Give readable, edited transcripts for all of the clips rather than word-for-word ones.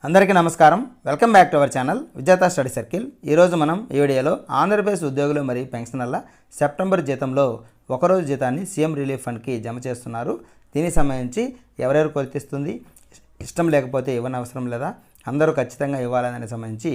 అందరికీ నమస్కారం. Welcome back to our channel విజేత స్టడీ సర్కిల్. ఈరోజు మనం ఈ వీడియోలో ఆంధ్రప్రదేశ్ ఉద్యోగులు మరియు పెన్షనర్ల సెప్టెంబర్ జీతంలో ఒకరోజు జీతాన్ని సీఎం రిలీఫ్ ఫండ్కి జమ చేస్తున్నారు. దీనికి సంబంధించి ఎవరెవరు వర్తిస్తుంది, ఇష్టం లేకపోతే ఇవ్వనవసరం లేదా, అందరూ ఖచ్చితంగా ఇవ్వాలనే సంబంధించి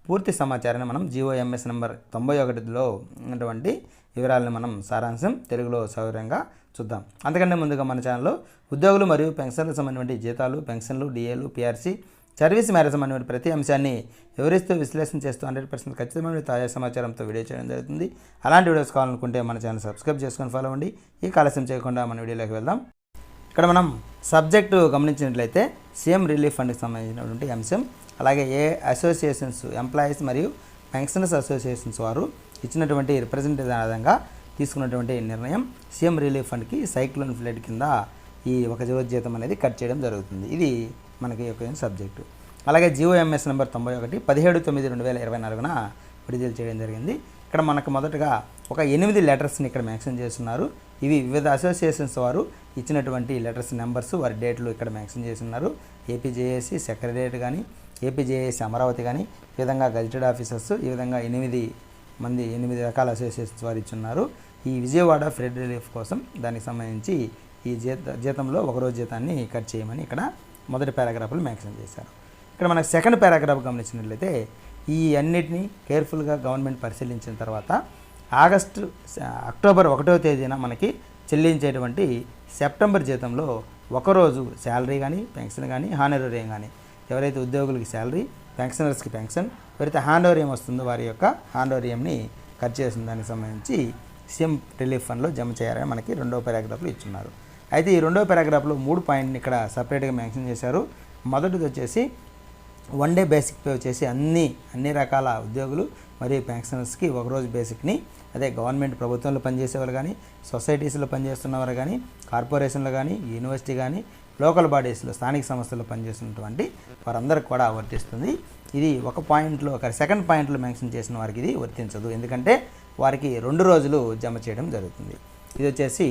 పూర్తి సమాచారాన్ని మనం జీఓఎంఎస్ నెంబర్ 91లో ఉన్నటువంటి వివరాలను మనం సారాంశం తెలుగులో సౌకర్యంగా చూద్దాం. అంతకంటే ముందుగా మన ఛానల్లో ఉద్యోగులు మరియు పెన్షన్లకు సంబంధించిన జీతాలు, పెన్షన్లు, డిఏలు, పిఆర్సీ, సర్వీస్ మ్యారేజ్ సంబంధించిన ప్రతి అంశాన్ని వివరిస్తూ విశ్లేషణ చేస్తూ 100% ఖచ్చితమైన తాజా సమాచారంతో వీడియో చేయడం జరుగుతుంది. అలాంటి వీడియోస్ కావాలనుకుంటే మన ఛానల్ సబ్స్క్రైబ్ చేసుకొని ఫాలో అవ్వండి. ఈ ఆలస్యం చేయకుండా మన వీడియోలోకి వెళ్దాం. ఇక్కడ మనం సబ్జెక్టు గమనించినట్లయితే సీఎం రిలీఫ్ ఫండ్కి సంబంధించినటువంటి అంశం, అలాగే ఏ అసోసియేషన్స్, ఎంప్లాయీస్ మరియు పెన్షనర్స్ అసోసియేషన్స్ వారు ఇచ్చినటువంటి రిప్రజెంటేటివ్ ఆధారంగా తీసుకున్నటువంటి నిర్ణయం సీఎం రిలీఫ్ ఫండ్కి సైక్లోన్ ఫ్లడ్ కింద ఈ ఒక రోజు జీతం అనేది కట్ చేయడం జరుగుతుంది. ఇది మనకి ఒక సబ్జెక్టు. అలాగే జీఓఎంఎస్ నెంబర్ 91 17/9/2024 విడుదల చేయడం జరిగింది. ఇక్కడ మనకు మొదటగా ఒక 8 లెటర్స్ని ఇక్కడ మెన్షన్ చేస్తున్నారు. ఇవి వివిధ అసోసియేషన్స్ వారు ఇచ్చినటువంటి లెటర్స్ నెంబర్స్, వారి డేట్లు ఇక్కడ మెన్షన్ చేస్తున్నారు. ఏపీజేఏసీ సెక్రటరియట్ కానీ, ఏపీజేఏసీ అమరావతి కానీ, ఈ విధంగా గజిటెడ్ ఆఫీసర్స్, ఈ విధంగా 8 రకాల అసోసియేషన్స్ వారు ఇచ్చున్నారు. ఈ విజయవాడ ఫ్లడ్ రిలీఫ్ కోసం దానికి సంబంధించి ఈ జీతంలో ఒకరోజు జీతాన్ని కట్ చేయమని ఇక్కడ మొదటి పారాగ్రాఫ్లో మెన్షన్ చేశారు. ఇక్కడ మనకు సెకండ్ పారాగ్రాఫ్ గమనించినట్లయితే ఈ అన్నిటినీ కేర్ఫుల్గా గవర్నమెంట్ పరిశీలించిన తర్వాత అక్టోబర్ 1వ తేదీన మనకి చెల్లించేటువంటి సెప్టెంబర్ జీతంలో ఒకరోజు శాలరీ కానీ, పెన్షన్ కానీ, హానరేరియం కానీ, ఎవరైతే ఉద్యోగులకి శాలరీ, పెన్షనర్స్కి పెన్షన్, ఎవరైతే హానరేరియం వస్తుందో వారి యొక్క హానరేరియంని కట్ చేసిన దానికి సంబంధించి సీఎం రిలీఫ్ ఫండ్లో జమ చేయాలని మనకి రెండవ పారాగ్రాఫ్లో ఇచ్చున్నారు. అయితే ఈ రెండవ పారాగ్రాఫ్లో 3 పాయింట్ని ఇక్కడ సపరేట్గా మెన్షన్ చేశారు. మొదటిది వచ్చేసి 1 డే బేసిక్ పే వచ్చేసి అన్ని రకాల ఉద్యోగులు మరియు పెన్షనర్స్కి ఒకరోజు బేసిక్ని, అదే గవర్నమెంట్ ప్రభుత్వంలో పనిచేసేవారు కానీ, సొసైటీస్లో పనిచేస్తున్నవారు కానీ, కార్పొరేషన్లో కానీ, యూనివర్సిటీ కానీ, లోకల్ బాడీస్లో స్థానిక సంస్థల్లో పనిచేస్తున్నటువంటి వారందరికి కూడా వర్తిస్తుంది. ఇది ఒక పాయింట్లో, సెకండ్ పాయింట్లో మెన్షన్ చేసిన వారికి ఇది వర్తించదు. ఎందుకంటే వారికి 2 రోజులు జమ చేయడం జరుగుతుంది. ఇది వచ్చేసి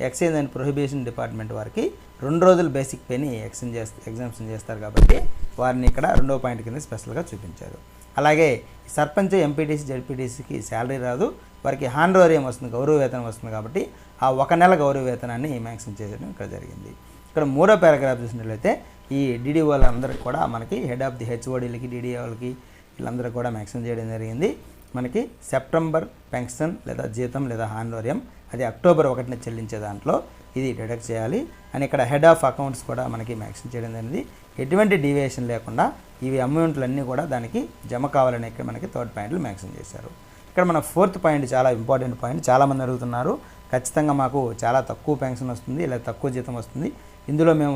ఎక్సైజ్ అండ్ ప్రొహిబిషన్ డిపార్ట్మెంట్ వారికి 2 రోజులు బేసిక్ పేని ఎగ్జామ్షన్ చేస్తారు కాబట్టి వారిని ఇక్కడ రెండవ పాయింట్ కింద స్పెషల్గా చూపించారు. అలాగే సర్పంచ్, ఎంపీటీసీ, జడ్పీటీసీకి శాలరీ రాదు, వారికి హానరేరియం వస్తుంది, గౌరవ వేతనం వస్తుంది కాబట్టి ఆ 1 నెల గౌరవ వేతనాన్ని మెన్షన్ చేయడం ఇక్కడ జరిగింది. ఇక్కడ 3వ పారాగ్రాఫ్ చూసినట్లయితే ఈ డీడీఓలందరికీ కూడా మనకి హెడ్ ఆఫ్ ది హెచ్ఓడీలకి, డీడీఓలకి వీళ్ళందరూ కూడా మెన్షన్ చేయడం జరిగింది. మనకి సెప్టెంబర్ పెన్షన్ లేదా జీతం లేదా హానరేరియం అది అక్టోబర్ 1న చెల్లించే దాంట్లో ఇది డిడక్ట్ చేయాలి అని ఇక్కడ హెడ్ ఆఫ్ అకౌంట్స్ కూడా మనకి మెన్షన్ చేయడం జరిగింది. ఎటువంటి డీవియేషన్ లేకుండా ఇవి అమౌంట్లన్నీ కూడా దానికి జమ కావాలని ఇక్కడ మనకి థర్డ్ పాయింట్లు మెన్షన్ చేశారు. ఇక్కడ మన 4th పాయింట్ చాలా ఇంపార్టెంట్ పాయింట్. చాలామంది అడుగుతున్నారు, ఖచ్చితంగా మాకు చాలా తక్కువ పెన్షన్ వస్తుంది లేదా తక్కువ జీతం వస్తుంది, ఇందులో మేము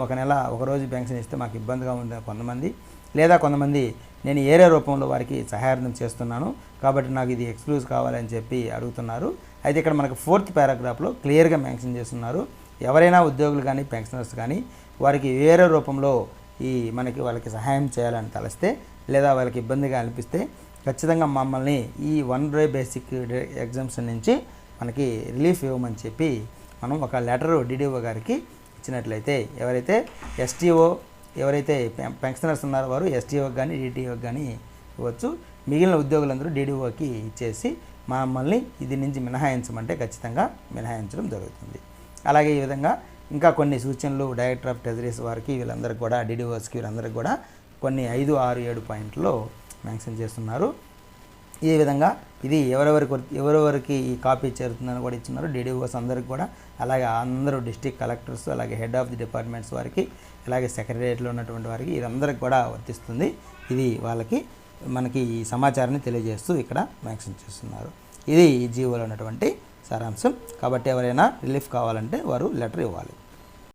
ఒక రోజు పెన్షన్ ఇస్తే మాకు ఇబ్బందిగా ఉంది కొంతమంది, లేదా కొంతమంది నేను ఏరే రూపంలో వారికి సహాయం చేస్తున్నాను కాబట్టి నాకు ఇది ఎక్స్క్లూజ్ కావాలని చెప్పి అడుగుతున్నారు. అయితే ఇక్కడ మనకు 4th పారాగ్రాఫ్లో క్లియర్గా మెన్షన్ చేస్తున్నారు, ఎవరైనా ఉద్యోగులు కానీ, పెన్షనర్స్ కానీ వారికి వేరే రూపంలో వాళ్ళకి సహాయం చేయాలని తలస్తే లేదా వాళ్ళకి ఇబ్బందిగా అనిపిస్తే ఖచ్చితంగా మమ్మల్ని ఈ 1 డే బేసిక్ ఎగ్జామ్షన్ నుంచి మనకి రిలీఫ్ ఇవ్వమని చెప్పి మనం ఒక లెటర్ డీడీఓ గారికి ఇచ్చినట్లయితే, ఎవరైతే ఎస్టీఓ, ఎవరైతే పెన్షనర్స్ ఉన్నారో వారు ఎస్టీఓకి కానీ, డీటీఓకి కానీ ఇవ్వచ్చు. మిగిలిన ఉద్యోగులందరూ డీడీఓకి ఇచ్చేసి మమ్మల్ని ఇది నుంచి మినహాయించమంటే ఖచ్చితంగా మినహాయించడం జరుగుతుంది. అలాగే ఈ విధంగా ఇంకా కొన్ని సూచనలు డైరెక్టర్ ఆఫ్ ట్రెజరీస్ వారికి, వీళ్ళందరికీ కూడా, డీడీఓస్కి వీళ్ళందరికీ కూడా కొన్ని 5, 6, 7 పాయింట్లో మెన్షన్ చేస్తున్నారు. ఈ విధంగా ఇది ఎవరెవరికి ఈ కాపీ చేరుతుందని కూడా ఇస్తున్నారు. డీడీఓస్ అందరికి కూడా, అలాగే అందరూ డిస్ట్రిక్ట్ కలెక్టర్స్, అలాగే హెడ్ ఆఫ్ ది డిపార్ట్మెంట్స్ వారికి, అలాగే సెక్రటరియట్లో ఉన్నటువంటి వారికి వీరందరికీ కూడా వర్తిస్తుంది. ఇది వాళ్ళకి మనకి ఈ సమాచారాన్ని తెలియజేస్తూ ఇక్కడ మెన్షన్ చేస్తున్నారు. ఇది ఈ జీవోలో ఉన్నటువంటి సారాంశం. కాబట్టి ఎవరైనా రిలీఫ్ కావాలంటే వారు లెటర్ ఇవ్వాలి.